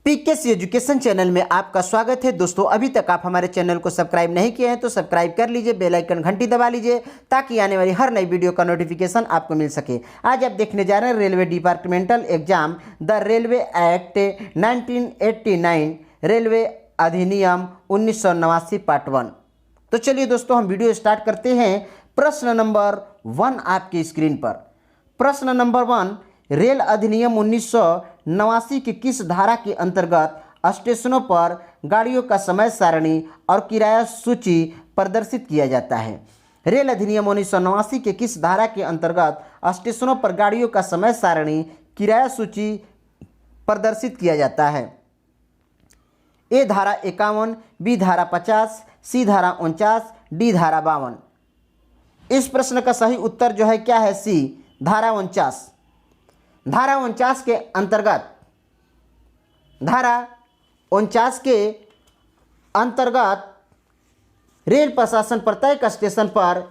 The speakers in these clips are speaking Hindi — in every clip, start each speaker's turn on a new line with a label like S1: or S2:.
S1: पीकेसी एजुकेशन चैनल में आपका स्वागत है। दोस्तों, अभी तक आप हमारे चैनल को सब्सक्राइब नहीं किए हैं तो सब्सक्राइब कर लीजिए, बेल आइकन घंटी दबा लीजिए ताकि आने वाली हर नई वीडियो का नोटिफिकेशन आपको मिल सके। आज आप देखने जा रहे हैं railway departmental exam the railway act 1989, railway अधिनियम 1989 पार्ट 1। तो चलिए दोस्तों, हम वीडियो स्टार्ट करते हैं। प्रश्न नंबर 1 आपकी स्क्रीन पर। प्रश्न नंबर 1, रेल अधिनियम 1989 की किस धारा के अंतर्गत स्टेशनों पर गाड़ियों का समय सारणी और किराया सूची प्रदर्शित किया जाता है? रेल अधिनियम 1989 के किस धारा के अंतर्गत स्टेशनों पर गाड़ियों का समय सारणी, किराया सूची प्रदर्शित किया जाता है? ए धारा 51, बी धारा 50, सी धारा 49, डी धारा 52। इस प्रश्न का सही उत्तर जो है क्या है? सी धारा 49। धारा 49 के अंतर्गत रेल प्रशासन प्रत्येक स्टेशन पर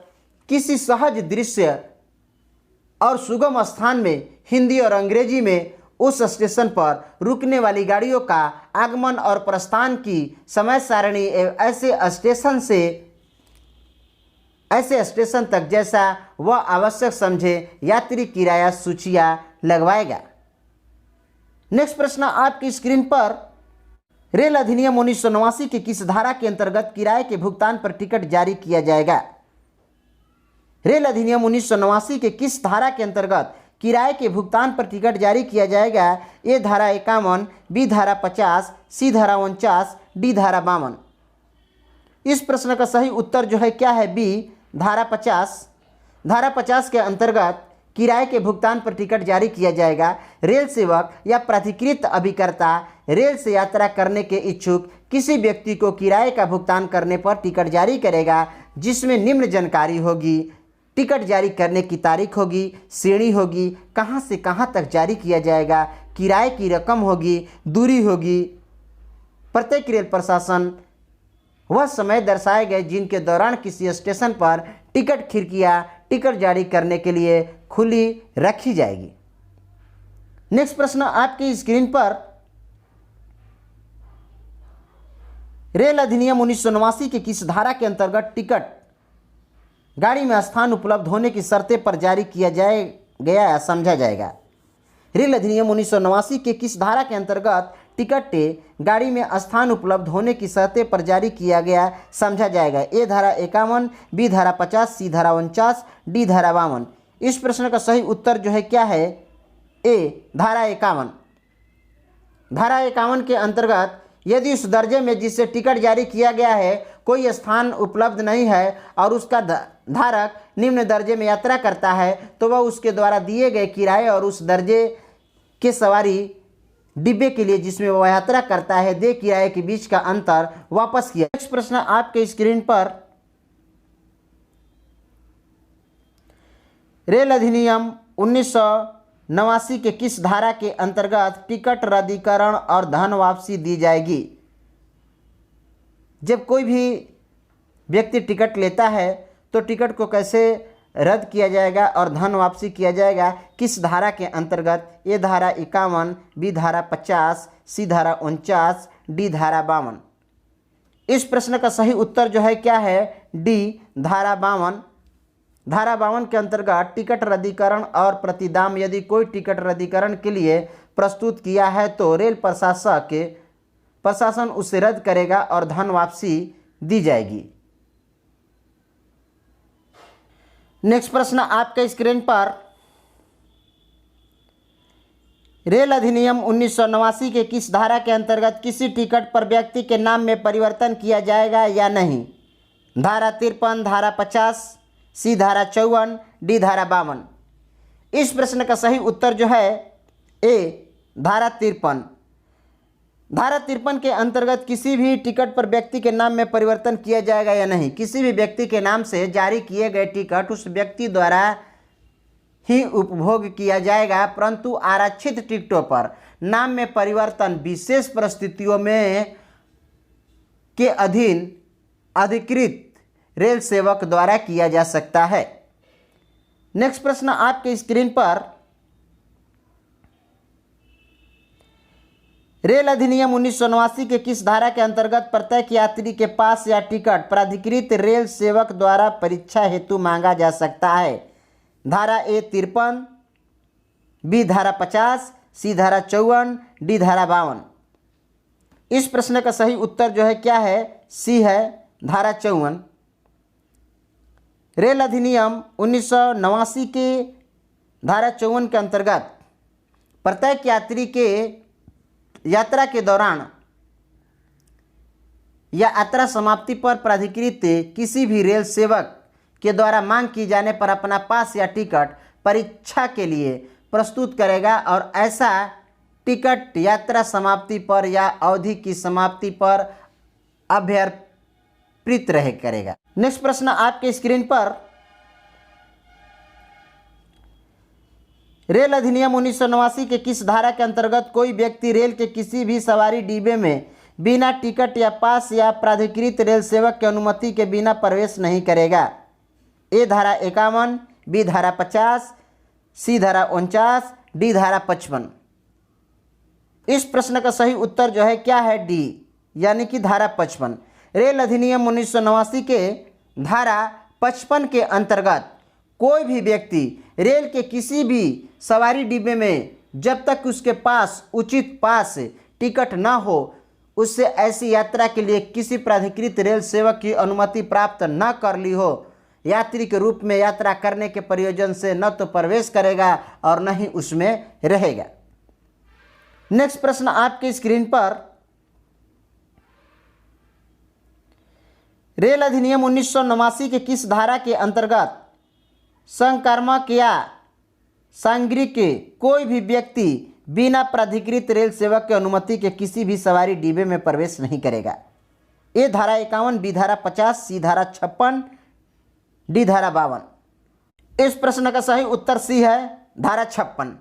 S1: किसी सहज दृश्य और सुगम स्थान में हिंदी और अंग्रेजी में उस स्टेशन पर रुकने वाली गाड़ियों का आगमन और प्रस्थान की समय सारणी ऐसे स्टेशन तक जैसा वह आवश्यक समझे यात्री किराया सूचियां लगवाएगा। नेक्स्ट प्रश्न आपकी स्क्रीन पर। रेल अधिनियम 1989 की किस धारा के अंतर्गत किराए के भुगतान पर टिकट जारी किया जाएगा? रेल अधिनियम 1989 के किस धारा के अंतर्गत किराए के भुगतान पर टिकट जारी किया जाएगा? ए धारा 51, बी धारा 50, सी धारा 49, डी धारा 52। इस प्रश्न का सही उत्तर जो है क्या है? बी धारा 50। धारा 50 के अंतर्गत किराए के भुगतान पर टिकट जारी किया जाएगा। रेल सेवक या प्राधिकृत अभिकर्ता रेल से यात्रा करने के इच्छुक किसी व्यक्ति को किराए का भुगतान करने पर टिकट जारी करेगा, जिसमें निम्न जानकारी होगी: टिकट जारी करने की तारीख होगी, श्रेणी होगी, कहां से कहां तक जारी किया जाएगा, किराए की रकम होगी, दूरी होगी। प्रत्येक रेल प्रशासन वह समय दर्शाए गए जिनके दौरान किसी स्टेशन पर टिकट खिड़कियां टिकट जारी करने के लिए खुली रखी जाएगी। नेक्स्ट प्रश्न आपकी स्क्रीन पर। रेल अधिनियम 1989 के किस धारा के अंतर्गत टिकट गाड़ी में स्थान उपलब्ध होने की शर्तें पर जारी किया गया या समझा जाएगा? रेल अधिनियम 1989 के किस धारा के अंतर्गत टिकट गाड़ी में स्थान उपलब्ध होने की शर्तें पर जारी किया गया समझा जाएगा? ए धारा 51, बी धारा 50, सी धारा 49, डी धारा 52। इस प्रश्न का सही उत्तर जो है क्या है? ए धारा 51। धारा 51 के अंतर्गत यदि उस दर्जे में जिससे टिकट जारी किया गया है कोई स्थान उपलब्ध नहीं है और उसका धारक निम्न दर्जे में यात्रा करता है, तो वह उसके द्वारा दिए गए किराए और उस दर्जे के सवारी डिब्बे के लिए जिसमें वह यात्रा करता है दे किराए के बीच का अंतर वापस किया। नेक्स्ट प्रश्न आपके स्क्रीन पर। रेल अधिनियम 1989 के किस धारा के अंतर्गत टिकट रद्दीकरण और धन वापसी दी जाएगी? जब कोई भी व्यक्ति टिकट लेता है तो टिकट को कैसे रद्द किया जाएगा और धन वापसी किया जाएगा? किस धारा के अंतर्गत? ए धारा 51, बी धारा 50, सी धारा 49, डी धारा 52। इस प्रश्न का सही उत्तर जो है क्या है? डी धारा 52। धारा 52 के अंतर्गत टिकट रद्दीकरण और प्रतिदाम। यदि कोई टिकट रद्दीकरण के लिए प्रस्तुत किया है तो रेल प्रशासन उसे रद्द करेगा और धन वापसी दी जाएगी। नेक्स्ट प्रश्न आपके स्क्रीन पर। रेल अधिनियम 1989 के किस धारा के अंतर्गत किसी टिकट पर व्यक्ति के नाम में परिवर्तन किया जाएगा या नहीं? धारा 53, धारा 50, सी धारा 54, डी धारा 52। इस प्रश्न का सही उत्तर जो है ए धारा 53। धारा 53 के अंतर्गत किसी भी टिकट पर व्यक्ति के नाम में परिवर्तन किया जाएगा या नहीं? किसी भी व्यक्ति के नाम से जारी किए गए टिकट उस व्यक्ति द्वारा ही उपभोग किया जाएगा, परंतु आरक्षित टिकटों पर नाम में परिवर्तन विशेष परिस्थितियों में के अधीन अधिकृत रेल सेवक द्वारा किया जा सकता है। नेक्स्ट प्रश्न आपके स्क्रीन पर। रेल अधिनियम 1989 के किस धारा के अंतर्गत प्रत्येक यात्री के पास या टिकट प्राधिकृत रेल सेवक द्वारा परीक्षा हेतु मांगा जा सकता है? धारा ए 53, बी धारा 50, सी धारा 54, डी धारा 52। इस प्रश्न का सही उत्तर जो है क्या है? सी है धारा 54। रेल अधिनियम 1989 के धारा 54 के अंतर्गत प्रत्येक यात्री के यात्रा के दौरान या यात्रा समाप्ति पर प्राधिकृत किसी भी रेल सेवक के द्वारा मांग की जाने पर अपना पास या टिकट परीक्षा के लिए प्रस्तुत करेगा और ऐसा टिकट यात्रा समाप्ति पर या अवधि की समाप्ति पर अभ्यर्पित करेगा। नेक्स्ट प्रश्न आपके स्क्रीन पर, रेल अधिनियम 1989 के किस धारा के अंतर्गत कोई व्यक्ति रेल के किसी भी सवारी डिब्बे में बिना टिकट या पास या प्राधिकृत रेल सेवक की अनुमति के बिना प्रवेश नहीं करेगा? ए धारा 51, बी धारा 50, सी धारा 49, डी धारा 55। इस प्रश्न का सही उत्तर जो है क्या है? डी, यानी कि धारा 55। रेल अधिनियम 1989 के धारा 55 के अंतर्गत कोई भी व्यक्ति रेल के किसी भी सवारी डिब्बे में जब तक उसके पास उचित पास टिकट न हो उससे ऐसी यात्रा के लिए किसी प्राधिकृत रेल सेवक की अनुमति प्राप्त न कर ली हो, यात्री के रूप में यात्रा करने के प्रयोजन से न तो प्रवेश करेगा और न ही उसमें रहेगा। नेक्स्ट प्रश्न आपके स्क्रीन पर, रेल अधिनियम 1989 के किस धारा के अंतर्गत संक्रामक या सांग्रिक कोई भी व्यक्ति बिना प्राधिकृत रेल सेवक की अनुमति के किसी भी सवारी डिब्बे में प्रवेश नहीं करेगा? ए धारा 51, बी धारा 50, सी धारा 56, डी धारा 52। इस प्रश्न का सही उत्तर सी है धारा 56।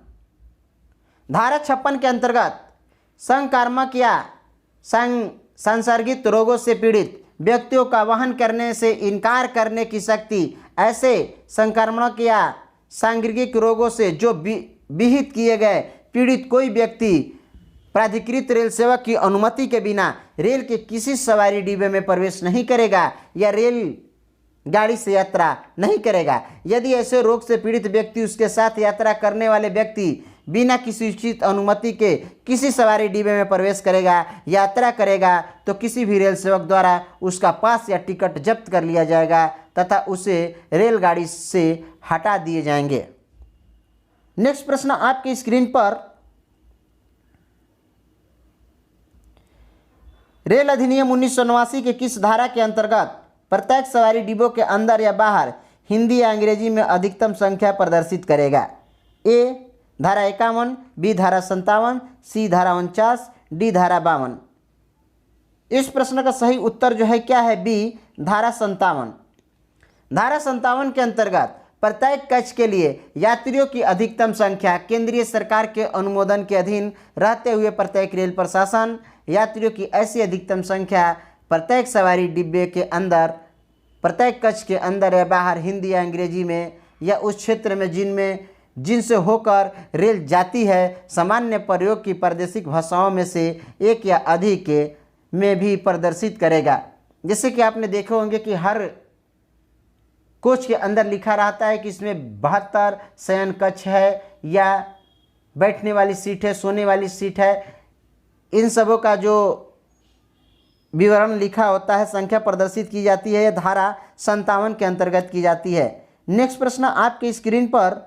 S1: धारा 56 के अंतर्गत संक्रामक या सांसर्गिक रोगों से पीड़ित व्यक्तियों का वहन करने से इनकार करने की शक्ति ऐसे संक्रामक या सांसर्गिक रोगों से जो विहित किए गए पीड़ित कोई व्यक्ति प्राधिकृत रेल सेवक की अनुमति के बिना रेल के किसी सवारी डिब्बे में प्रवेश नहीं करेगा या रेल गाड़ी से यात्रा नहीं करेगा। यदि ऐसे रोग से पीड़ित व्यक्ति उसके साथ यात्रा करने वाले व्यक्ति बिना किसी उचित अनुमति के किसी सवारी डिब्बे में प्रवेश करेगा, यात्रा करेगा तो किसी भी रेल सेवक द्वारा उसका पास या टिकट जब्त कर लिया जाएगा तथा उसे रेलगाड़ी से हटा दिए जाएंगे। नेक्स्ट प्रश्न आपकी स्क्रीन पर, रेल अधिनियम 1989 के किस धारा के अंतर्गत प्रत्येक सवारी डिब्बों के अंदर या बाहर हिंदी या अंग्रेजी में अधिकतम संख्या प्रदर्शित करेगा? ए धारा 51, बी धारा 57, सी धारा 49, डी धारा 52। इस प्रश्न का सही उत्तर जो है क्या है? बी धारा 57। धारा 57 के अंतर्गत प्रत्येक कक्ष के लिए यात्रियों की अधिकतम संख्या केंद्रीय सरकार के अनुमोदन के अधीन रहते हुए प्रत्येक रेल प्रशासन यात्रियों की ऐसी अधिकतम संख्या प्रत्येक सवारी डिब्बे के अंदर प्रत्येक कक्ष के अंदर या बाहर हिंदी या अंग्रेजी में या उस क्षेत्र में जिनसे होकर रेल जाती है सामान्य प्रयोग की प्रादेशिक भाषाओं में से एक या अधिक में भी प्रदर्शित करेगा। जैसे कि आपने देखे होंगे कि हर कोच के अंदर लिखा रहता है कि इसमें 72 शयन कक्ष है या बैठने वाली सीट है, सोने वाली सीट है, इन सबों का जो विवरण लिखा होता है, संख्या प्रदर्शित की जाती है, यह धारा 57 के अंतर्गत की जाती है। नेक्स्ट प्रश्न आपके स्क्रीन पर,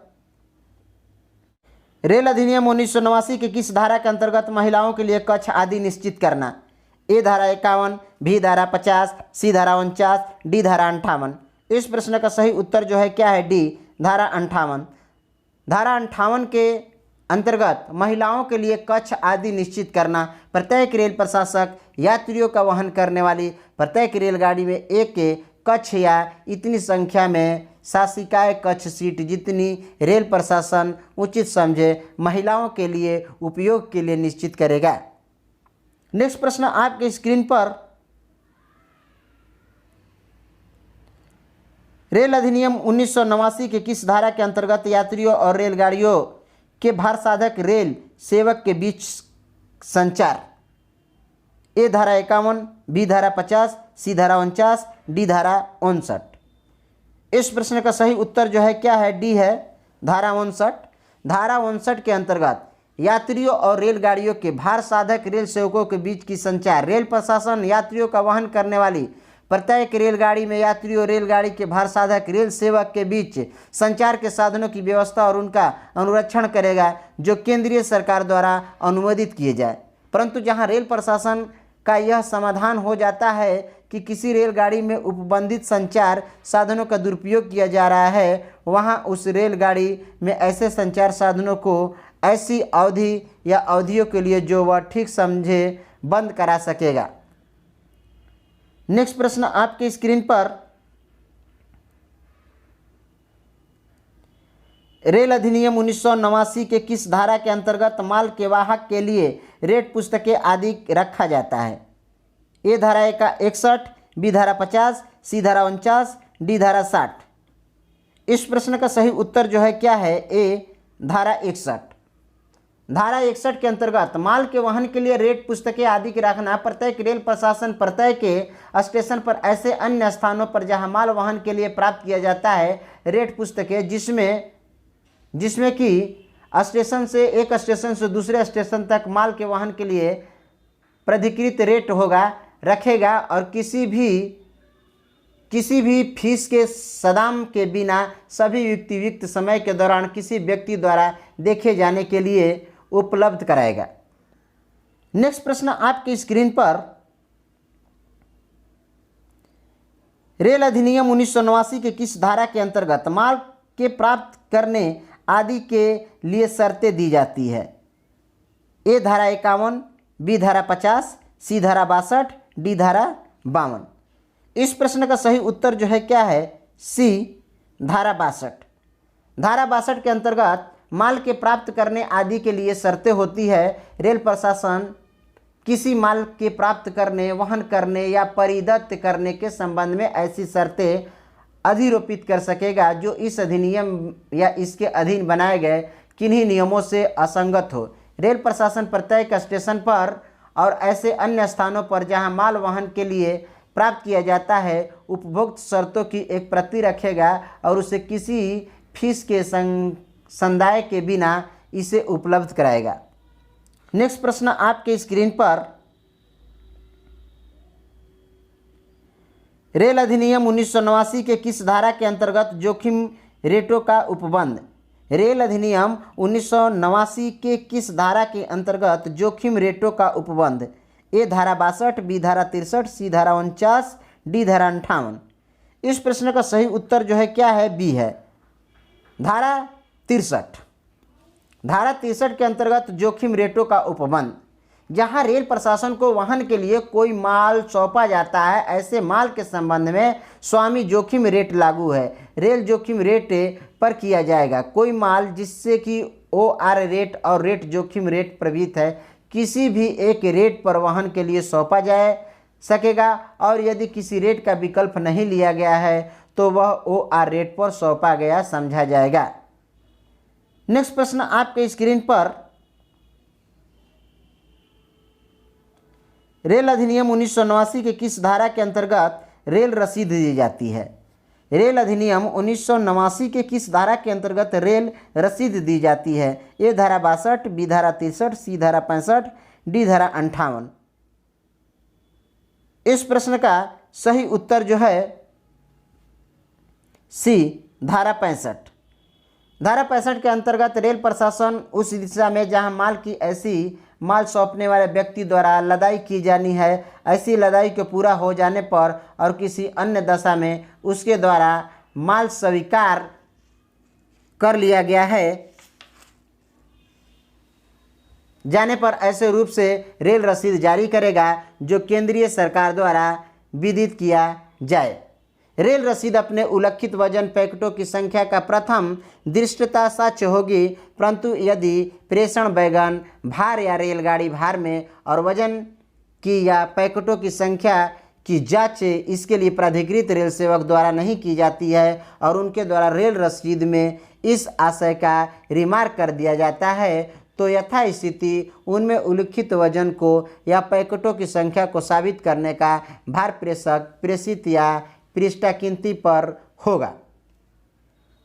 S1: रेल अधिनियम 1989 के किस धारा के अंतर्गत महिलाओं के लिए कक्ष आदि निश्चित करना? ए धारा 51, बी धारा 50, सी धारा 49, डी धारा 58। इस प्रश्न का सही उत्तर जो है क्या है? डी धारा 58। धारा 58 के अंतर्गत महिलाओं के लिए कक्ष आदि निश्चित करना प्रत्येक रेल प्रशासक यात्रियों का वहन करने वाली प्रत्येक रेलगाड़ी में एक कक्ष या इतनी संख्या में शासिकाय कक्ष सीट जितनी रेल प्रशासन उचित समझे महिलाओं के लिए उपयोग के लिए निश्चित करेगा। नेक्स्ट प्रश्न आपके स्क्रीन पर, रेल अधिनियम 1989 के किस धारा के अंतर्गत यात्रियों और रेलगाड़ियों के भार साधक रेल सेवक के बीच संचार ए धारा 51, बी धारा 50, सी धारा 49, डी धारा 59। इस प्रश्न का सही उत्तर जो है क्या है, डी है, धारा 59। धारा 59 के अंतर्गत यात्रियों और रेलगाड़ियों के भार साधक रेल सेवकों के बीच की संचार। रेल प्रशासन यात्रियों का वहन करने वाली प्रत्येक रेलगाड़ी में यात्रियों और रेलगाड़ी के भार साधक रेल सेवक के बीच संचार के साधनों की व्यवस्था और उनका अनुरक्षण करेगा जो केंद्रीय सरकार द्वारा अनुमोदित किए जाए। परंतु जहां रेल प्रशासन का यह समाधान हो जाता है कि किसी रेलगाड़ी में उपबंधित संचार साधनों का दुरुपयोग किया जा रहा है, वहां उस रेलगाड़ी में ऐसे संचार साधनों को ऐसी अवधि या अवधियों के लिए जो वह ठीक समझे बंद करा सकेगा। नेक्स्ट प्रश्न आपकी स्क्रीन पर, रेल अधिनियम 1989 के किस धारा के अंतर्गत माल के वाहक के लिए रेट पुस्तकें आदि रखा जाता है? ए धारा 61, बी धारा 50, सी धारा 49, डी धारा 60। इस प्रश्न का सही उत्तर जो है क्या है, ए धारा 61। धारा 61 के अंतर्गत माल के वहन के लिए रेट पुस्तकें आदि की रखना। प्रत्येक रेल प्रशासन प्रत्येक के स्टेशन पर ऐसे अन्य स्थानों पर जहां माल वहन के लिए प्राप्त किया जाता है रेट पुस्तकें, जिसमें कि स्टेशन से एक स्टेशन से दूसरे स्टेशन तक माल के वहन के लिए प्राधिकृत रेट होगा रखेगा और किसी भी फीस के सदाम के बिना सभी युक्त समय के दौरान किसी व्यक्ति द्वारा देखे जाने के लिए उपलब्ध कराएगा। नेक्स्ट प्रश्न आपकी स्क्रीन पर, रेल अधिनियम 1989 के किस धारा के अंतर्गत माल के प्राप्त करने आदि के लिए शर्तें दी जाती है? ए धारा 51, बी धारा 50, सी धारा 62, डी धारा 52। इस प्रश्न का सही उत्तर जो है क्या है, सी धारा 62। धारा 62 के अंतर्गत माल के प्राप्त करने आदि के लिए शर्तें होती है। रेल प्रशासन किसी माल के प्राप्त करने, वहन करने या परिदत्त करने के संबंध में ऐसी शर्तें अधिरोपित कर सकेगा जो इस अधिनियम या इसके अधीन बनाए गए किन्हीं नियमों से असंगत हो। रेल प्रशासन प्रत्येक स्टेशन पर और ऐसे अन्य स्थानों पर जहां माल वहन के लिए प्राप्त किया जाता है उपभोक्त शर्तों की एक प्रति रखेगा और उसे किसी फीस के संदाय के बिना इसे उपलब्ध कराएगा। नेक्स्ट प्रश्न आपके स्क्रीन पर, रेल अधिनियम 1989 के किस धारा के अंतर्गत जोखिम रेटों का उपबंध? रेल अधिनियम 1989 के किस धारा के अंतर्गत जोखिम रेटों का उपबंध? ए धारा 62, बी धारा 63, सी धारा 49, डी धारा 58। इस प्रश्न का सही उत्तर जो है क्या है, बी है, धारा 63। धारा 63 के अंतर्गत जोखिम रेटों का उपबंध, जहां रेल प्रशासन को वाहन के लिए कोई माल सौंपा जाता है ऐसे माल के संबंध में स्वामी जोखिम रेट लागू है। रेल जोखिम रेट पर किया जाएगा। कोई माल जिससे कि OR रेट और रेट जोखिम रेट प्रभावित है किसी भी एक रेट पर वाहन के लिए सौंपा जा सकेगा और यदि किसी रेट का विकल्प नहीं लिया गया है तो वह OR रेट पर सौंपा गया समझा जाएगा। नेक्स्ट प्रश्न आपके स्क्रीन पर, रेल अधिनियम 1989 के किस धारा के अंतर्गत रेल रसीद दी जाती है? रेल अधिनियम 1989 के किस धारा के अंतर्गत रेल रसीद दी जाती है? ए धारा 62, बी धारा 63, सी धारा 65, डी धारा 58। इस प्रश्न का सही उत्तर जो है सी धारा 65। धारा 65 के अंतर्गत रेल प्रशासन उस दिशा में जहां माल की ऐसी माल सौंपने वाले व्यक्ति द्वारा लदाई की जानी है ऐसी लदाई के पूरा हो जाने पर और किसी अन्य दशा में उसके द्वारा माल स्वीकार कर लिया गया है जाने पर ऐसे रूप से रेल रसीद जारी करेगा जो केंद्रीय सरकार द्वारा विदित किया जाए। रेल रसीद अपने उल्लिखित वजन पैकेटों की संख्या का प्रथम दृष्टता साक्ष्य होगी, परंतु यदि प्रेषण वैगन भार या रेलगाड़ी भार में और वजन की या पैकेटों की संख्या की जांच इसके लिए प्राधिकृत रेल सेवक द्वारा नहीं की जाती है और उनके द्वारा रेल रसीद में इस आशय का रिमार्क कर दिया जाता है तो यथास्थिति उनमें उल्लिखित वजन को या पैकेटों की संख्या को साबित करने का भार प्रेषक, प्रेषित या पृष्ठाकृति पर होगा।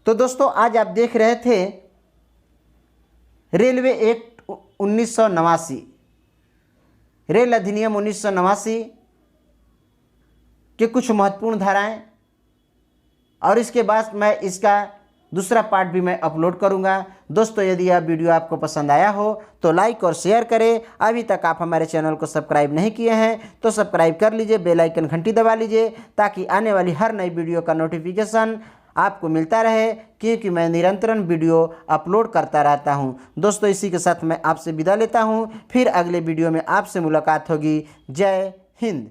S1: तो दोस्तों आज आप देख रहे थे रेलवे एक्ट 1989, रेल अधिनियम 1989 के कुछ महत्वपूर्ण धाराएं, और इसके बाद मैं इसका दूसरा पार्ट भी मैं अपलोड करूंगा। दोस्तों यदि यह वीडियो आपको पसंद आया हो तो लाइक और शेयर करें। अभी तक आप हमारे चैनल को सब्सक्राइब नहीं किए हैं तो सब्सक्राइब कर लीजिए, बेल आइकन घंटी दबा लीजिए ताकि आने वाली हर नई वीडियो का नोटिफिकेशन आपको मिलता रहे, क्योंकि मैं निरंतरन वीडियो अपलोड करता रहता हूं। दोस्तों इसी के साथ मैं आपसे विदा लेता हूं, फिर अगले वीडियो में आपसे मुलाकात होगी। जय हिंद।